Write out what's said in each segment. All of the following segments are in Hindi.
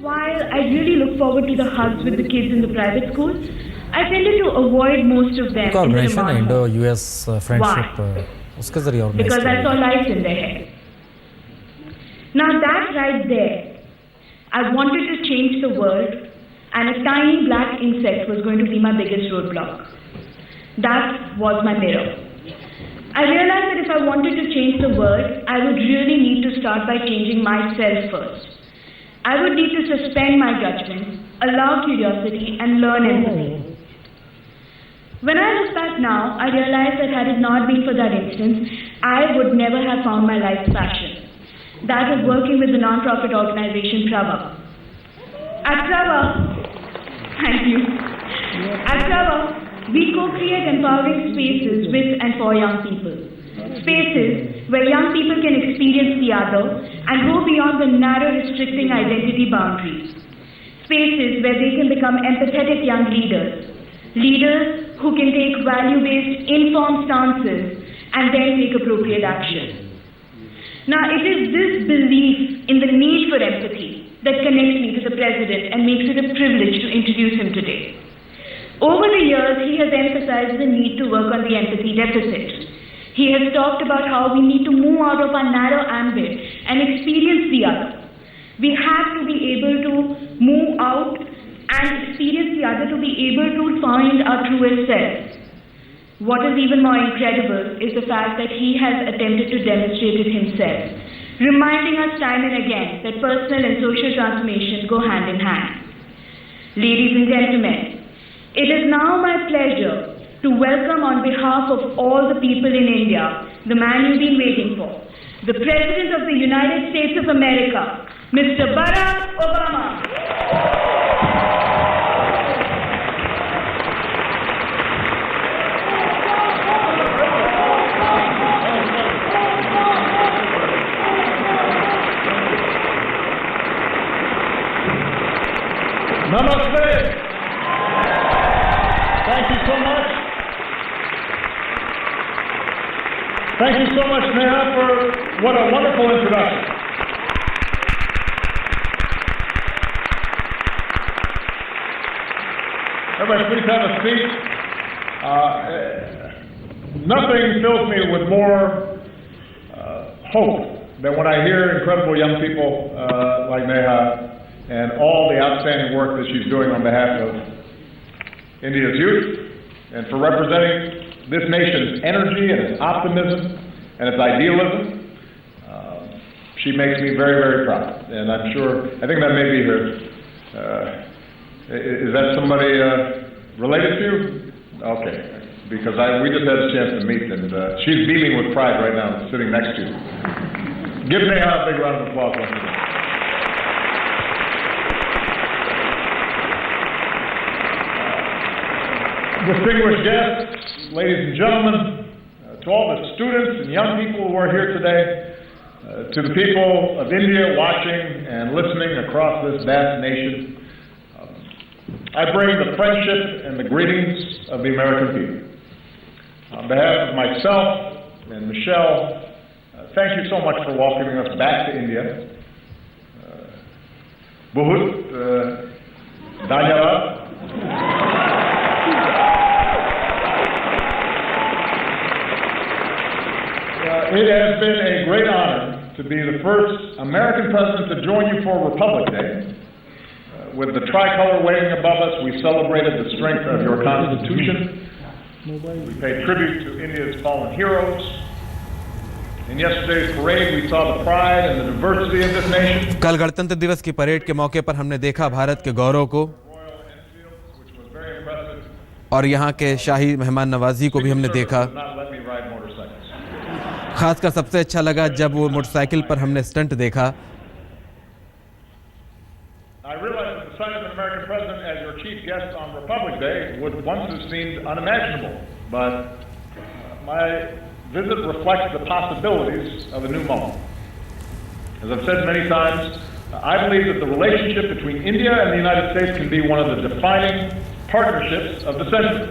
While I really look forward to the hugs with the kids in the private schools, I tended to avoid most of them in the demand. Indo-US friendship. Why? Because I saw lights in their hair. Now that right there, I wanted to change the world, and a tiny black insect was going to be my biggest roadblock. That was my mirror. I realized that if I wanted to change the world, I would really need to start by changing myself first. I would need to suspend my judgment, allow curiosity, and learn empathy. When I look back now, I realize that had it not been for that instance, I would never have found my life's passion. That was working with the non-profit organization Prava. At Prava, thank you. At Prava, we co-create empowering spaces with and for young people. Spaces where young people can experience the other and go beyond the narrow restricting identity boundaries. Spaces where they can become empathetic young leaders. Leaders who can take value-based, informed stances and then take appropriate action. Now, it is this belief in the need for empathy that connects me to the President and makes it a privilege to introduce him today. Over the years, he has emphasized the need to work on the empathy deficit. He has talked about how we need to move out of our narrow ambit and experience the other. We have to be able to move out and experience the other to be able to find our truest self. What is even more incredible is the fact that he has attempted to demonstrate it himself, reminding us time and again that personal and social transformation go hand in hand. Ladies and gentlemen, it is now my pleasure to welcome on behalf of all the people in India, the man you've been waiting for, the President of the United States of America, Mr. Barack Obama. Namaste. Thank you so much. Thank you so much, Neha, for what a wonderful introduction. Everybody, please have a seat. Nothing fills me with more hope than when I hear incredible young people like Neha and all the outstanding work that she's doing on behalf of India's youth and for representing this nation's energy and its optimism and its idealism. She makes me very, very proud, and I'm sure, I think that may be her. Is that somebody related to you? Okay, because we just had a chance to meet, and she's beaming with pride right now, sitting next to you. Give Neha a big round of applause once again. Distinguished guests, ladies and gentlemen, to all the students and young people who are here today, to the people of India watching and listening across this vast nation, I bring the friendship and the greetings of the American people. On behalf of myself and Michelle, thank you so much for welcoming us back to India. Bahut dhanyavad. It has been a great honor to be the first American president to join you for Republic Day. With the tricolor waving above us, we celebrated the strength of your Constitution. We paid tribute to India's fallen heroes. In yesterday's parade, we saw the pride and the diversity of this nation. कल गणतंत्र दिवस की परेड के मौके पर हमने देखा भारत के गौरव को और यहाँ के शाही मेहमान नवाजी को भी हमने देखा। खासकर सबसे अच्छा लगा जब वो मोटरसाइकिल पर हमने स्टंट देखा। I realize that the sight of an American president as your chief guest on Republic Day would once have seemed unimaginable, but my visit reflects the possibilities of a new moment. As I've said many times, I believe that the relationship between India and the United States can be one of the defining partnerships of the century.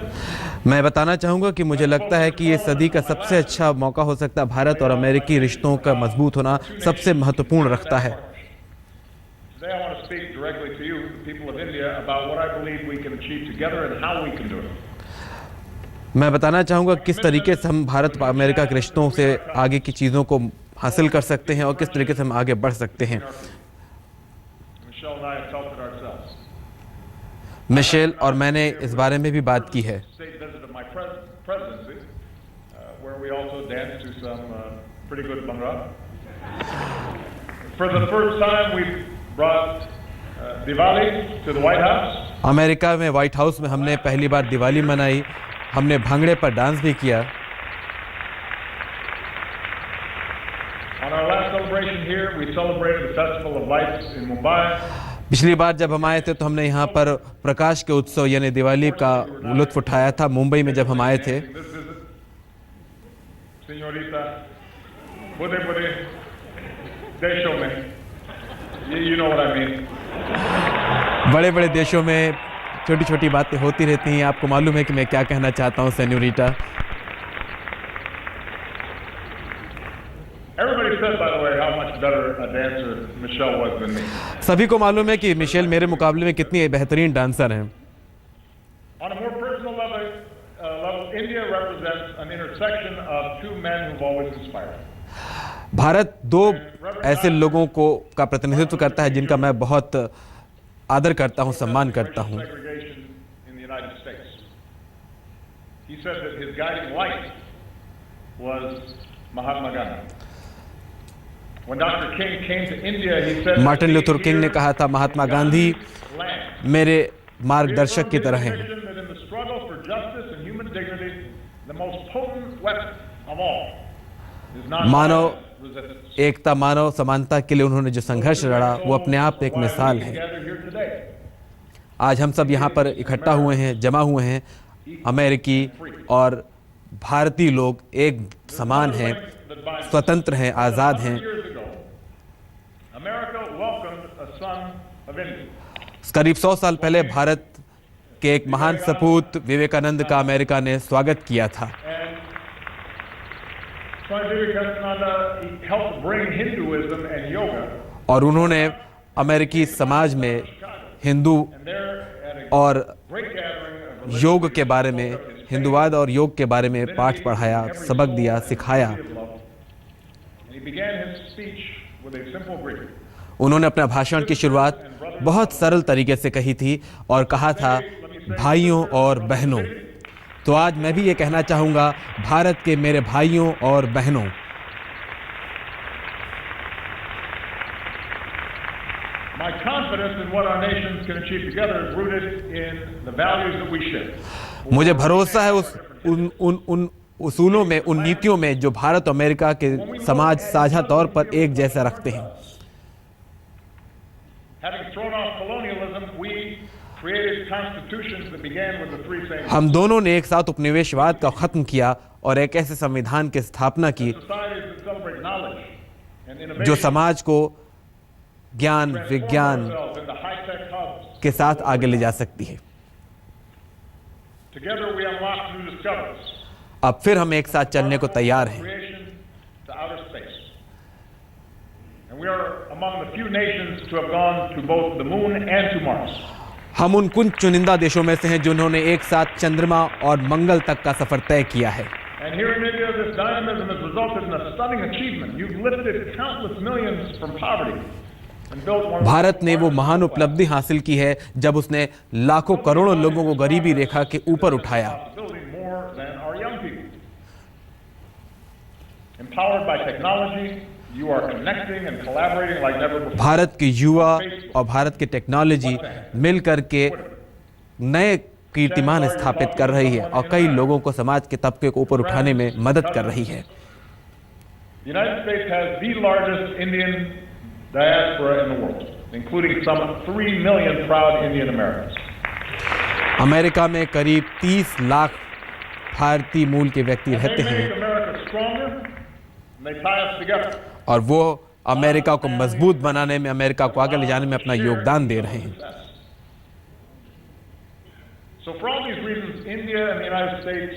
मैं बताना चाहूँगा कि मुझे लगता है कि ये सदी का सबसे अच्छा मौका हो सकता है। भारत और अमेरिकी रिश्तों का मजबूत होना सबसे महत्वपूर्ण रखता है। Today I want to speak directly to you, the people of India, about what I believe we can achieve together and how we can do it. मैं बताना चाहूँगा किस तरीके से हम भारत अमेरिका के रिश्तों से आगे की चीज़ों को हासिल कर सकते हैं और किस तरीके से हम आगे बढ़ सकते हैं। Michelle and I have felt it ourselves. Michelle और मैंने इस बारे में भी बात की है। State visit of my presidency, where we also danced to some pretty good bhangra. For the first time, we brought Diwali to the White House. America में व्हाइट हाउस में हमने पहली बार दिवाली मनाई, हमने भांगड़े पर डांस भी किया। On our last celebration here, we celebrated the Festival of Lights in Mumbai. पिछली बार जब हम आए थे तो हमने यहाँ पर प्रकाश के उत्सव यानी दिवाली का लुत्फ उठाया था, मुंबई में जब हम आए थे। Señorita, बड़े-बड़े देशों में, you know what I mean. बड़े-बड़े देशों में छोटी-छोटी बातें होती रहती हैं, आपको मालूम है कि मैं क्या कहना चाहता हूँ senorita. Everybody said, by the way, how much better a dancer Michelle was than me. सभी को मालूम है कि मिशेल मेरे मुकाबले में कितनी बेहतरीन डांसर हैं। On a more personal level, India represents an intersection of two men who've always inspired me. Bharat दो ऐसे लोगों को का प्रतिनिधित्व करता है जिनका मैं बहुत आदर करता हूं, सम्मान करता हूं। Segregation in the United States. He said that his guiding light was Mahatma Gandhi. When Dr. King came to India, he said Martin Luther king ने कहा था महात्मा गांधी मेरे मार्गदर्शक की तरह हैं। मानव एकता, मानव समानता के लिए उन्होंने जो संघर्ष लड़ा वो अपने आप एक मिसाल है। आज हम सब यहाँ पर इकट्ठा हुए हैं, जमा हुए हैं, अमेरिकी और भारतीय लोग एक समान हैं, स्वतंत्र हैं, आज़ाद हैं। करीब 100 साल पहले भारत के एक महान सपूत विवेकानंद का अमेरिका ने स्वागत किया था। और उन्होंने अमेरिकी समाज में हिंदू और योग के बारे में, हिंदुवाद और योग के बारे में पाठ पढ़ाया, सबक दिया, सिखाया। उन्होंने अपना भाषण की शुरुआत बहुत सरल तरीके से कही थी और कहा था, भाइयों और बहनों। तो आज मैं भी ये कहना चाहूँगा, भारत के मेरे भाइयों और बहनों, My confidence in what our nations can achieve together is rooted in the values that we share. मुझे भरोसा है उन उसूलों में, उन नीतियों में जो भारत और अमेरिका के समाज साझा तौर पर एक जैसा रखते हैं। हम दोनों ने एक साथ उपनिवेशवाद का खत्म किया और एक ऐसे संविधान की स्थापना की जो समाज को ज्ञान, विज्ञान के साथ आगे ले जा सकती है। अब फिर हम एक साथ चलने को तैयार हैं। हम उन कुछ चुनिंदा देशों में से हैं जिन्होंने एक साथ चंद्रमा और मंगल तक का सफर तय किया है। भारत ने वो महान उपलब्धि हासिल की है जब उसने लाखों करोड़ों लोगों को गरीबी रेखा के ऊपर उठाया। भारत के युवा और भारत की टेक्नोलॉजी मिल करके नए कीर्तिमान स्थापित कर रही है और कई लोगों को, समाज के तबके को ऊपर उठाने में मदद कर रही है। diaspora in the world, including some 3 million proud Indian Americans. America में करीब 30 लाख भारतीय मूल के व्यक्ति रहते हैं और वो अमेरिका को मजबूत बनाने में, अमेरिका को आगे ले जाने में अपना योगदान दे रहे हैं। So for all these reasons, India and the United States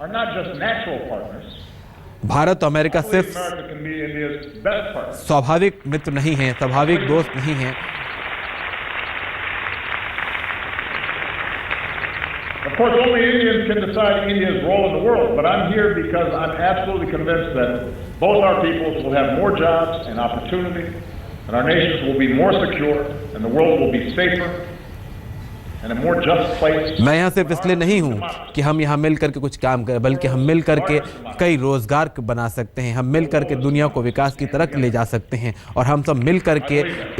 are not just natural partners. Bharat और अमेरिका सिर्फ स्वाभाविक मित्र नहीं हैं, स्वाभाविक दोस्त नहीं हैं, Of course, only Indians can decide India's role in the world, but I'm here because I'm absolutely convinced that both our peoples will have more jobs and opportunity, and our nations will be more secure, and the world will be safer and a more just place. मैं यहाँ सिर्फ इसलिए नहीं हूँ कि हम यहाँ मिल करके कुछ काम करें, बल्कि हम मिल करके कई रोजगार बना सकते हैं, हम मिल करके दुनिया को विकास की तरफ ले जा सकते हैं, और हम सब मिल करके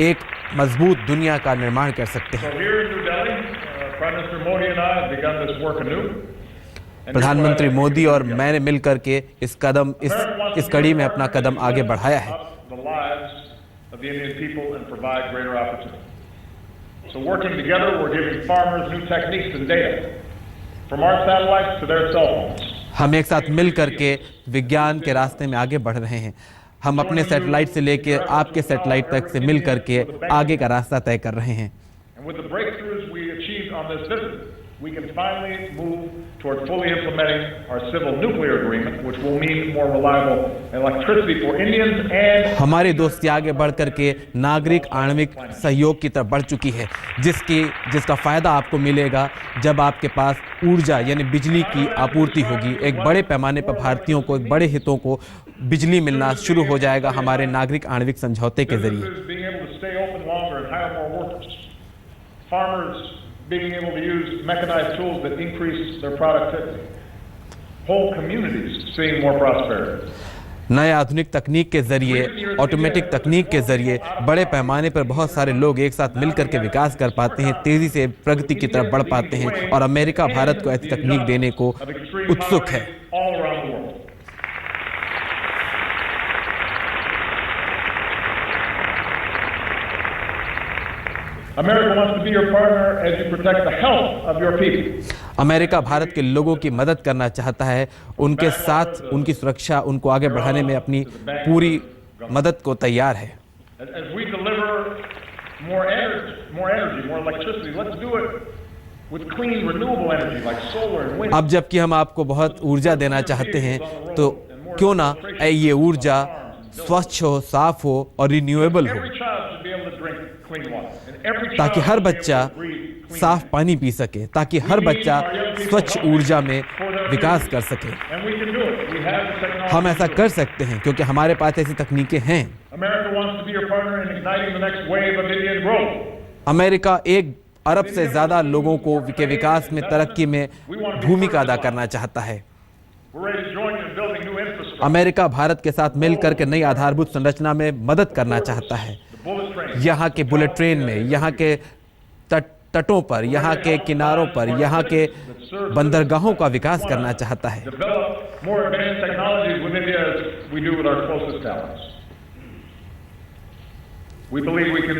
एक मजबूत दुनिया का निर्माण कर सकते हैं। प्रधानमंत्री मोदी और मैंने मिल करके इस कड़ी में अपना कदम आगे बढ़ाया है। So working together, we're giving farmers new techniques and data, from our satellites to their cell phones. हम एक साथ मिल करके विज्ञान के रास्ते में आगे बढ़ रहे हैं। हम अपने सैटेलाइट से लेकर आपके सैटेलाइट तक से मिल करके आगे का रास्ता तय कर रहे हैं। And with the breakthroughs we achieved on this visit, we can finally move toward fully implementing our civil nuclear agreement, which will mean more reliable electricity for Indians and हमारी दोस्ती आगे बढ़ करके नागरिक आणविक सहयोग की तरफ बढ़ चुकी है, जिसका फायदा आपको मिलेगा जब आपके पास ऊर्जा यानी बिजली की आपूर्ति होगी। एक बड़े पैमाने पर भारतीयों को, एक बड़े हितों को बिजली मिलना शुरू हो जाएगा हमारे नागरिक आणविक समझौते के जरिए। Being able to use mechanized tools that increase their productivity. Whole communities seeing more prosperity. नए आधुनिक तकनीक के जरिए, ऑटोमेटिक तकनीक के जरिए बड़े पैमाने पर बहुत सारे लोग एक साथ मिलकर के विकास कर पाते हैं, तेजी से प्रगति की तरफ बढ़ पाते हैं, और अमेरिका भारत को ऐसी तकनीक देने को उत्सुक है। America wants to be your partner as you protect the health of your people. America Bharat के लोगों की मदद करना चाहता है, उनके साथ उनकी सुरक्षा, उनको आगे बढ़ाने में अपनी पूरी मदद को तैयार है। As we deliver more energy, more electricity, let's do it with clean renewable energy like solar and wind. अब जबकि हम आपको बहुत ऊर्जा देना चाहते हैं, तो क्यों ना ये ऊर्जा स्वच्छ हो, साफ हो और रिन्यूएबल हो, ताकि हर बच्चा साफ पानी पी सके, ताकि हर बच्चा स्वच्छ ऊर्जा में विकास कर सके। हम ऐसा कर सकते हैं क्योंकि हमारे पास ऐसी तकनीकें हैं। अमेरिका 1 अरब से ज्यादा लोगों को के विकास में, तरक्की में भूमिका अदा करना चाहता है। अमेरिका भारत के साथ मिलकर के नई आधारभूत संरचना में मदद करना चाहता है। यहाँ के बुलेट ट्रेन में, यहाँ के तटों पर, यहाँ के किनारों पर, यहाँ के बंदरगाहों का विकास करना चाहता है। We believe we can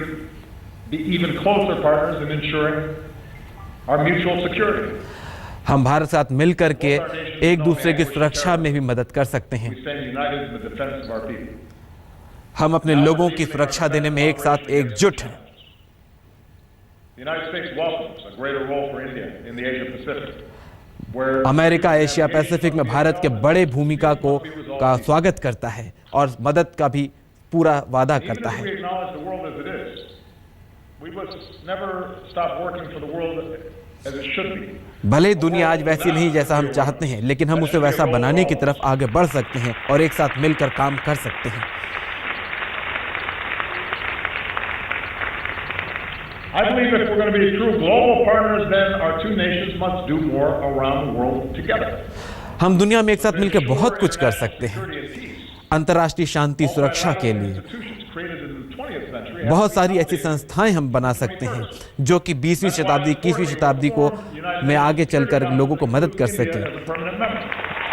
be even closer partners in ensuring our mutual security. हम भारत साथ मिलकर के एक दूसरे की सुरक्षा में भी मदद कर सकते हैं। हम अपने लोगों की सुरक्षा देने में एक साथ एकजुट हैं। अमेरिका एशिया पैसिफिक में भारत के बड़े भूमिका का स्वागत करता है और मदद का भी पूरा वादा करता है। भले दुनिया आज वैसी नहीं जैसा हम चाहते हैं, लेकिन हम उसे वैसा बनाने की तरफ आगे बढ़ सकते हैं और एक साथ मिलकर काम कर सकते हैं। I believe if we're going to be true global partners, then our two nations must do more around the world together. हम दुनिया में एक साथ मिलकर बहुत कुछ कर सकते हैं। अंतर्राष्ट्रीय शांति सुरक्षा के लिए बहुत सारी ऐसी संस्थाएं हम बना सकते हैं जो कि 20वीं शताब्दी, 21वीं शताब्दी में आगे चलकर लोगों को मदद कर सके।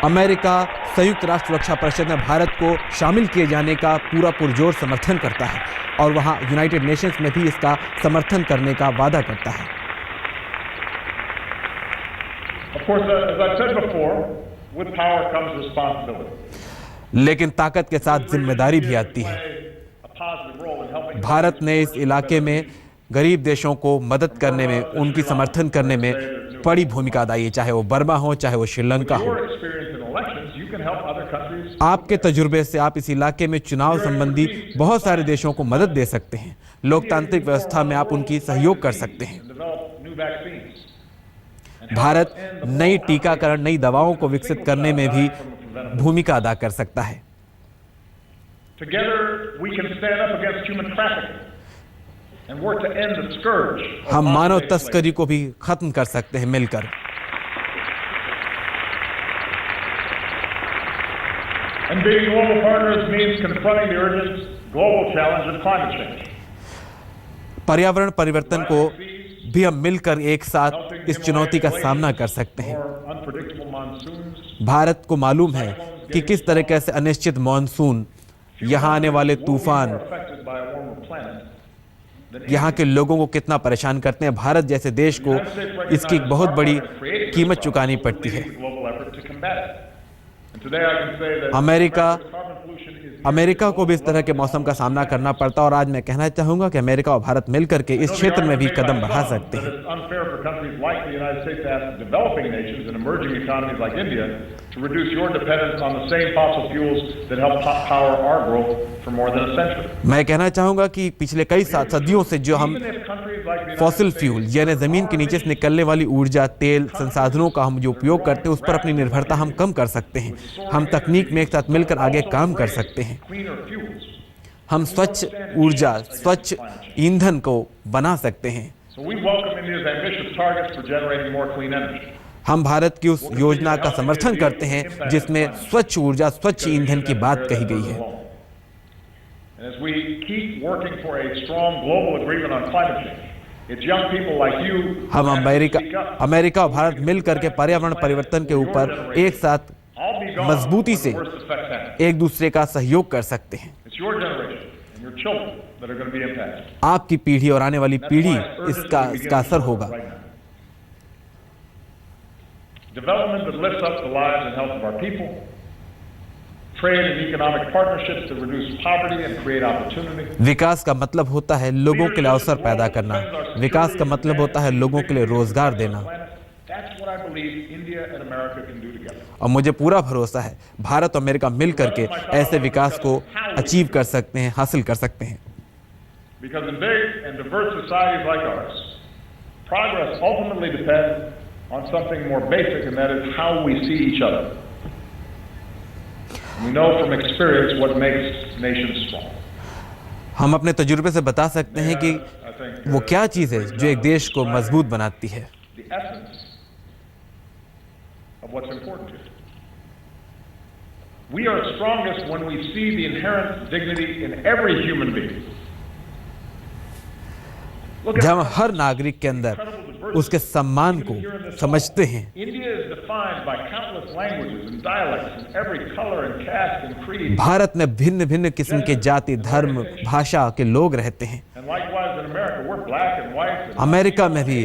अमेरिका संयुक्त राष्ट्र सुरक्षा परिषद में भारत को शामिल किए जाने का पूरा पुरजोर समर्थन करता है और वहां यूनाइटेड नेशंस में भी इसका समर्थन करने का वादा करता है। Of course, as I've said before, with power comes responsibility. लेकिन ताकत के साथ जिम्मेदारी भी आती है। भारत ने इस इलाके में गरीब देशों को मदद करने में, उनकी समर्थन करने में बड़ी भूमिका अदाई है, चाहे वो बर्मा हो, चाहे वो श्रीलंका हो। आपके तजुर्बे से आप इस इलाके में चुनाव संबंधी बहुत सारे देशों को मदद दे सकते हैं। लोकतांत्रिक व्यवस्था में आप उनकी सहयोग कर सकते हैं। भारत नई टीकाकरण, नई दवाओं को विकसित करने में भी भूमिका अदा कर सकता है। Together we can stand up against human trafficking and work to end the scourge of हम मानव modern-day slavery. तस्करी को भी खत्म कर सकते हैं मिलकर। And being global partners means confronting the urgent global challenge of climate change. पर्यावरण परिवर्तन को भी हम मिलकर एक साथ इस चुनौती का सामना कर सकते हैं। More unpredictable monsoons, भारत को मालूम है कि किस तरीके से अनिश्चित मॉनसून, यहाँ आने वाले तूफान more affected by a warmer planet than यहाँ के लोगों को कितना परेशान करते हैं। भारत जैसे देश को इसकी एक बहुत बड़ी कीमत चुकानी पड़ती है। अमेरिका को भी इस तरह के मौसम का सामना करना पड़ता है और आज मैं कहना चाहूंगा कि अमेरिका और भारत मिलकर के इस क्षेत्र में भी कदम बढ़ा सकते हैं। मैं कहना चाहूंगा कि पिछले कई सदियों से जो हम फॉसिल फ्यूल यानी जमीन के नीचे से निकलने वाली ऊर्जा, तेल, संसाधनों का हम जो उपयोग करते हैं उस पर अपनी निर्भरता हम कम कर सकते हैं। हम तकनीक में एक साथ मिलकर आगे काम कर सकते हैं। हम स्वच्छ ऊर्जा, स्वच्छ ईंधन को बना सकते हैं। हम भारत की उस योजना का समर्थन करते हैं जिसमें स्वच्छ ऊर्जा, स्वच्छ ईंधन की बात कही गई है। हम अमेरिका और भारत मिलकर के पर्यावरण परिवर्तन के ऊपर एक साथ मजबूती से एक दूसरे का सहयोग कर सकते हैं। आपकी पीढ़ी और आने वाली पीढ़ी इसका असर होगा। Development that lifts up the lives and health of our people, trade and economic partnerships to reduce poverty and create opportunity. विकास का मतलब होता है लोगों के लिए अवसर पैदा करना। विकास का मतलब होता है लोगों के लिए रोजगार देना। That's what I believe India and America can do together. और मुझे पूरा भरोसा है भारत और अमेरिका मिल करके ऐसे विकास को अचीव कर सकते हैं, हासिल कर सकते हैं। Because in big and diverse societies like ours, progress ultimately depends on something more basic, and that is how we see each other. We know from experience what makes nations strong. हम अपने तजुर्बे से बता सकते हैं कि वो क्या चीज़ है जो एक देश को मजबूत बनाती है। The essence of what's important here. We are strongest when we see the inherent dignity in every human being. जब हम हर नागरिक के अंदर उसके सम्मान को समझते हैं। भारत में भिन्न भिन्न किस्म के जाति, धर्म, भाषा के लोग रहते हैं। अमेरिका में भी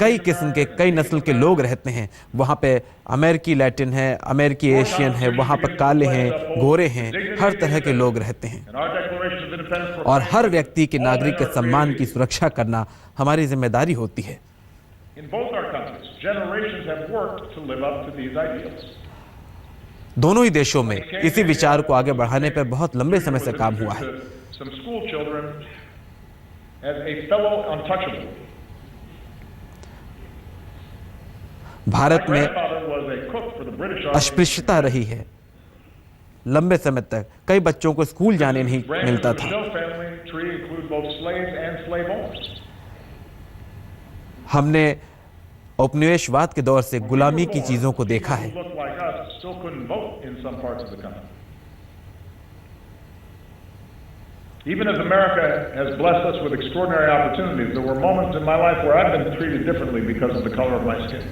कई किस्म के, कई नस्ल के लोग रहते हैं। वहाँ पे अमेरिकी लैटिन है, अमेरिकी एशियन है, वहाँ पर काले हैं, गोरे हैं, हर तरह के लोग रहते हैं। और हर व्यक्ति के नागरिक के सम्मान की सुरक्षा करना हमारी जिम्मेदारी होती है। दोनों ही देशों में इसी विचार को आगे बढ़ाने पर बहुत लंबे समय से काम हुआ है। भारत में अस्पृश्यता रही है लंबे समय तक। कई बच्चों को स्कूल जाने नहीं मिलता था। हमने औपनिवेशवाद के दौर से गुलामी की चीजों को देखा है। Even as America has blessed us with extraordinary opportunities, there were moments in my life where I've been treated differently because of the color of my skin.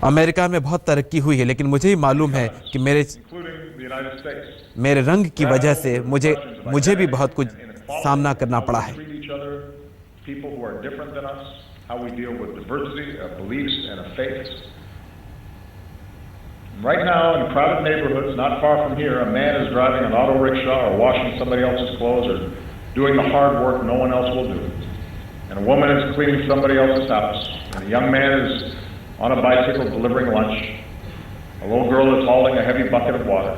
America में बहुत तरक्की हुई है, लेकिन मुझे ही मालूम है कि मेरे रंग की वजह से मुझे भी बहुत कुछ सामना करना पड़ा है। Right now, in crowded neighborhoods not far from here, a man is driving an auto rickshaw or washing somebody else's clothes or doing the hard work no one else will do. And a woman is cleaning somebody else's house. And a young man is on a bicycle delivering lunch. A little girl is holding a heavy bucket of water.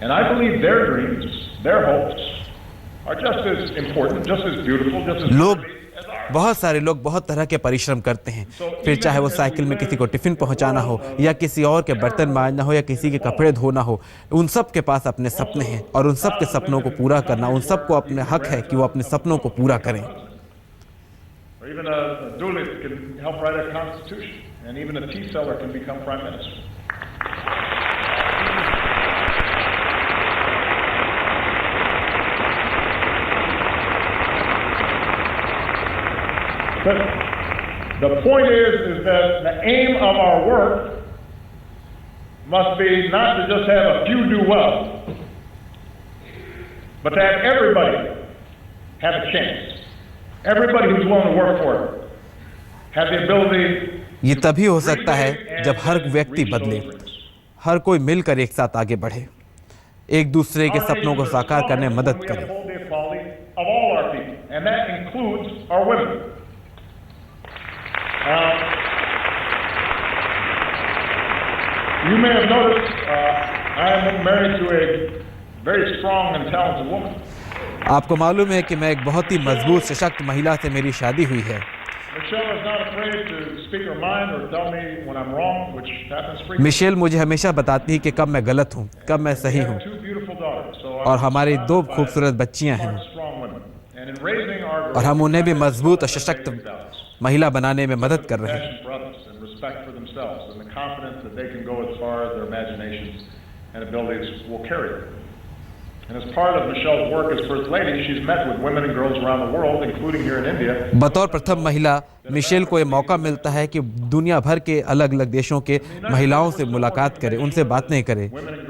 And I believe their dreams, their hopes, are just as important, just as beautiful, just as लोग as ours. बहुत सारे लोग बहुत तरह के परिश्रम करते हैं, फिर चाहे वो साइकिल में किसी को टिफिन पहुंचाना हो या किसी और के बर्तन मांजना हो या किसी के कपड़े धोना हो, उन सब के पास अपने सपने हैं और उन सब के सपनों को पूरा करना, उन सबको अपने हक है कि वो अपने सपनों को पूरा करें। Or even a duelist can help write a constitution, and even a tea seller can become prime minister. But the point is that the aim of our work must be not to just have a few do well, but to have everybody have a chance. Everybody who's willing to work for it has the ability. ये तभी हो सकता है जब हर व्यक्ति बदले, हर कोई मिलकर एक साथ आगे बढ़े, एक दूसरे के सपनों को साकार करने में मदद करे। Of all our people, and that includes our women. You may have noticed I am married to a very strong and talented woman. आपको मालूम है कि मैं एक बहुत ही मजबूत सशक्त महिला से मेरी शादी हुई है। मिशेल मुझे हमेशा बताती है कि कब मैं गलत हूँ, कब मैं सही हूँ, और हमारी 2 खूबसूरत बच्चियाँ हैं और हम उन्हें भी मजबूत और सशक्त महिला बनाने में मदद कर रहे हैं। And as part of Michelle's work as First Lady, she's met with women and girls around the world, including here in India. बतौर प्रथम महिला मिशेल को ये मौका मिलता है कि दुनिया भर के अलग-अलग देशों के महिलाओं से मुलाकात करे, उनसे बातें करे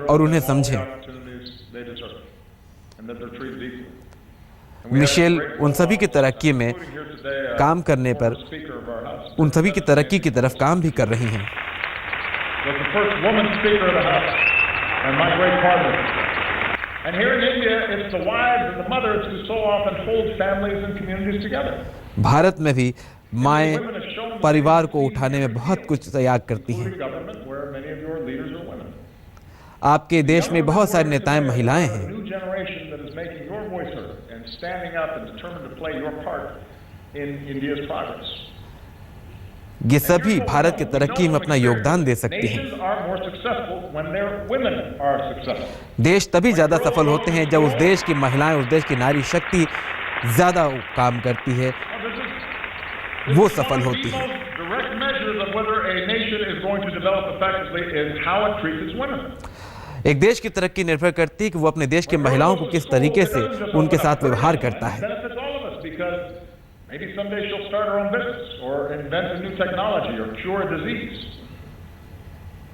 और उन्हें समझे। मिशेल उन सभी की तरक्की में काम करने पर, उन सभी की तरक्की की तरफ काम भी कर रही हैं। And here in India, it's the wives and the mothers who so often hold families and communities together. Bharat में भी माएं परिवार को उठाने में बहुत कुछ त्याग करती हैं। आपके देश में बहुत सारे नेताएं महिलाएं हैं। ये सभी भारत की तरक्की में अपना योगदान दे सकती हैं। देश तभी ज्यादा सफल होते हैं जब उस देश की महिलाएं, उस देश की नारी शक्ति ज्यादा काम करती है, वो सफल होती है। एक देश की तरक्की निर्भर करती है कि वो अपने देश की महिलाओं को किस तरीके से उनके साथ व्यवहार करता है। Maybe someday she'll start her own business or invent a new technology or cure a disease.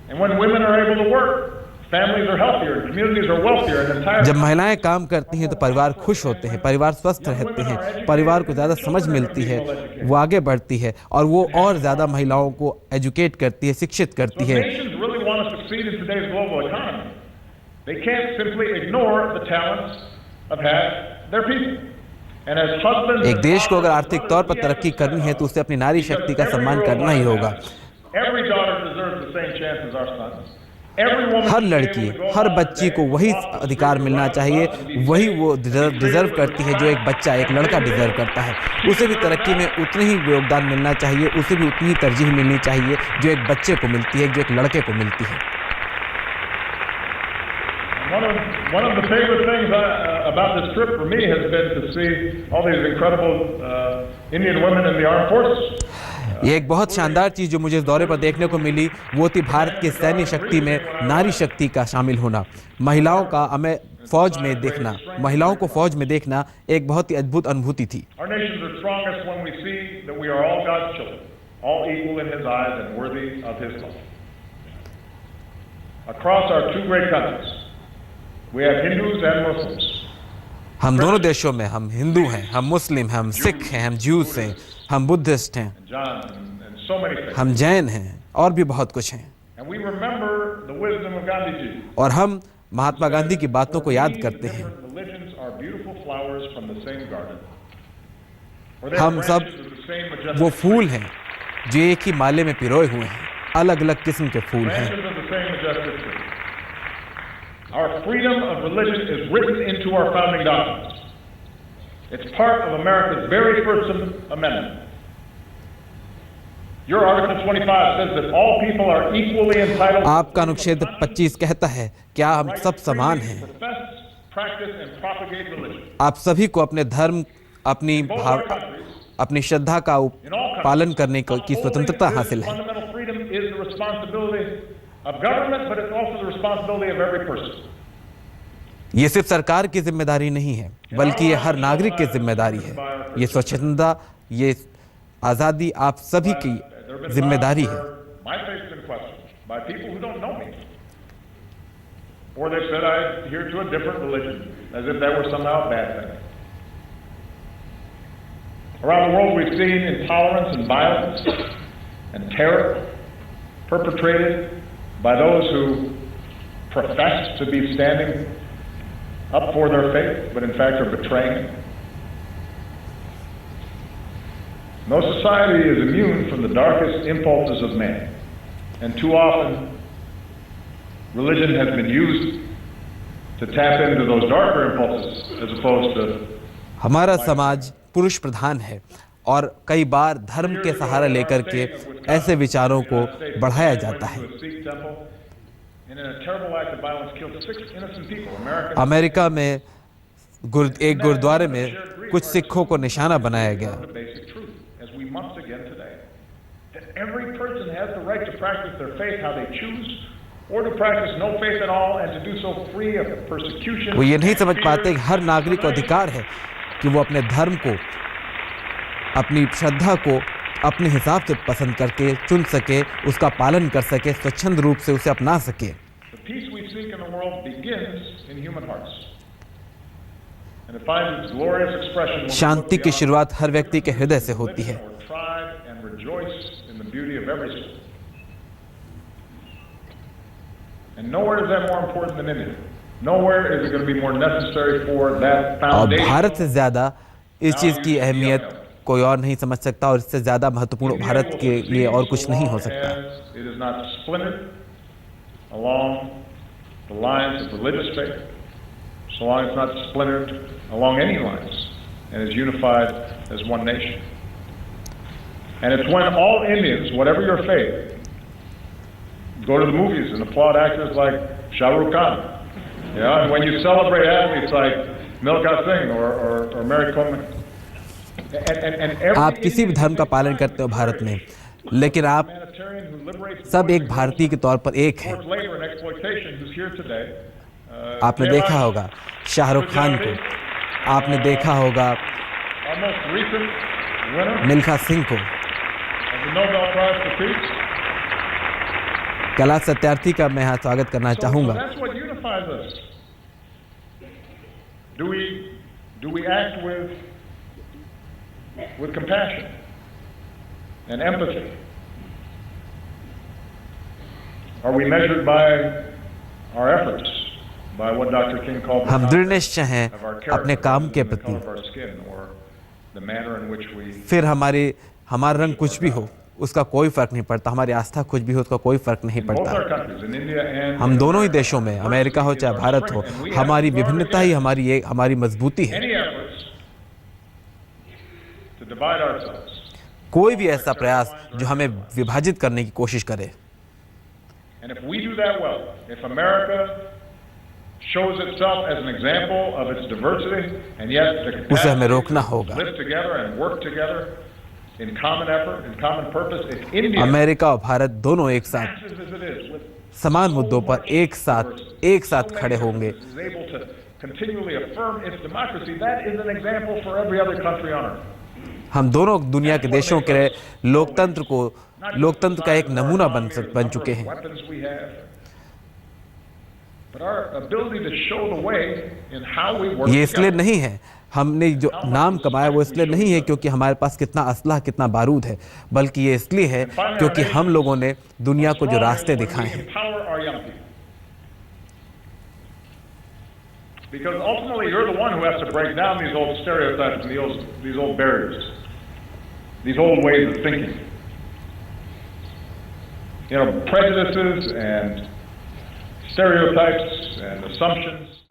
And when women are able to work, families are healthier, communities are wealthier, and entire. जब महिलाएं काम करती हैं तो परिवार खुश होते हैं, परिवार स्वस्थ रहते हैं, परिवार को ज़्यादा समझ मिलती है, वो आगे बढ़ती है और वो और ज़्यादा महिलाओं को एजुकेट करती है, शिक्षित करती है। Nations really want to succeed in today's global economy. They can't simply ignore the talents of their people. एक देश को अगर आर्थिक तौर पर तरक्की करनी है तो उसे अपनी नारी शक्ति का सम्मान करना ही होगा। हर लड़की, हर बच्ची को वही अधिकार मिलना चाहिए, वही वो डिजर्व करती है जो एक बच्चा, एक लड़का डिजर्व करता है। उसे भी तरक्की में उतनी ही योगदान मिलना चाहिए, उसे भी उतनी ही तरजीह मिलनी चाहिए जो एक बच्चे को मिलती है, जो एक लड़के को मिलती है। One of the favorite things about this trip for me has been to see all these incredible Indian women in the armed forces. ये एक बहुत शानदार चीज जो मुझे इस दौरे पर देखने को मिली वो थी भारत की सैन्य शक्ति में नारी शक्ति का शामिल होना, महिलाओं का हमें फौज में देखना, महिलाओं को फौज में देखना एक बहुत ही अद्भुत अनुभूति थी। Our nations are strongest when we see that we are all God's children, all equal in His eyes and worthy of His love. Across our 2 great countries, we have Hindus and Muslims. हम दोनों देशों में हम हिंदू हैं, हम मुस्लिम हैं, हम सिख हैं, हम ज्यूस हैं, हम बुद्धिस्ट हैं, हम जैन हैं और भी बहुत कुछ हैं। और हम महात्मा गांधी की बातों को याद करते हैं। हम सब वो फूल हैं जो एक ही माले में पिरोए हुए हैं, अलग अलग किस्म के फूल हैं। Our freedom of religion is written into our founding documents. It's part of America's very first amendment. Your Article 25 says that all people are equally entitled. आपका अनुच्छेद 25 कहता है क्या हम सब समान हैं। Practice and propagate religion. आप सभी को अपने धर्म, अपनी श्रद्धा का पालन करने की स्वतंत्रता हासिल है। Fundamental freedom is the responsibility of government, but it's also the responsibility of every person. ये सिर्फ सरकार की जिम्मेदारी नहीं है, बल्कि ये हर नागरिक की जिम्मेदारी है। ये स्वच्छंदता, ये आज़ादी आप सभी की जिम्मेदारी है। My faith's been questioned by people who don't know me. Or they said I adhere to a different religion, as if that were somehow a bad thing. Around the world we've seen intolerance and violence and terror perpetrated by those who profess to be standing up for their faith, but in fact are betraying it. No society is immune from the darkest impulses of man, and too often religion has been used to tap into those darker impulses as opposed to. हमारा समाज पुरुष प्रधान है और कई बार धर्म के सहारा लेकर के ऐसे विचारों को बढ़ाया जाता है। अमेरिका में एक गुरुद्वारे में कुछ सिखों को निशाना बनाया गया। वो ये नहीं समझ पाते कि हर नागरिक को अधिकार है कि वो अपने धर्म को, अपनी श्रद्धा को अपने हिसाब से पसंद करके चुन सके, उसका पालन कर सके, स्वच्छंद रूप से उसे अपना सके। शांति की शुरुआत हर व्यक्ति के हृदय से होती है। और भारत से ज्यादा इस चीज की अहमियत कोई और नहीं समझ सकता, और इससे ज्यादा महत्वपूर्ण भारत के लिए और कुछ नहीं हो सकता। Go to the movies and applaud actors like Shah Rukh Khan. Yeah, and when you celebrate athletes like Milkha Singh or Mary Kom. आप किसी भी धर्म का पालन करते हो भारत में, लेकिन आप सब एक भारतीय के तौर पर एक हैं। आपने देखा होगा शाहरुख खान को, आपने देखा होगा मिल्खा सिंह को। कैलाश सत्यार्थी का मैं यहाँ स्वागत करना चाहूंगा। Do we act with compassion and empathy? Are we measured by our efforts, by what Dr. King called हम दृढ़ निश्चय हैं अपने काम के प्रति, फिर हमारा रंग कुछ भी हो उसका कोई फर्क नहीं पड़ता, हमारी आस्था कुछ भी हो उसका कोई फर्क नहीं पड़ता। हम दोनों ही देशों में, अमेरिका हो चाहे भारत हो, हमारी विभिन्नता ही हमारी मजबूती है। कोई भी ऐसा प्रयास जो हमें विभाजित करने की कोशिश करे, उसे हमें रोकना होगा। अमेरिका और भारत दोनों एक साथ समान मुद्दों पर एक साथ खड़े होंगे। हम दोनों दुनिया के देशों के लोकतंत्र का एक नमूना बन चुके हैं। ये इसलिए नहीं है, हमने जो नाम कमाया वो इसलिए नहीं है क्योंकि हमारे पास कितना असलहा, कितना बारूद है, बल्कि ये इसलिए है क्योंकि हम लोगों ने दुनिया को जो रास्ते दिखाए हैं। Because ultimately you're the one who has to break down these old stereotypes and these old barriers, these old ways of thinking. You know, prejudices and stereotypes and assumptions.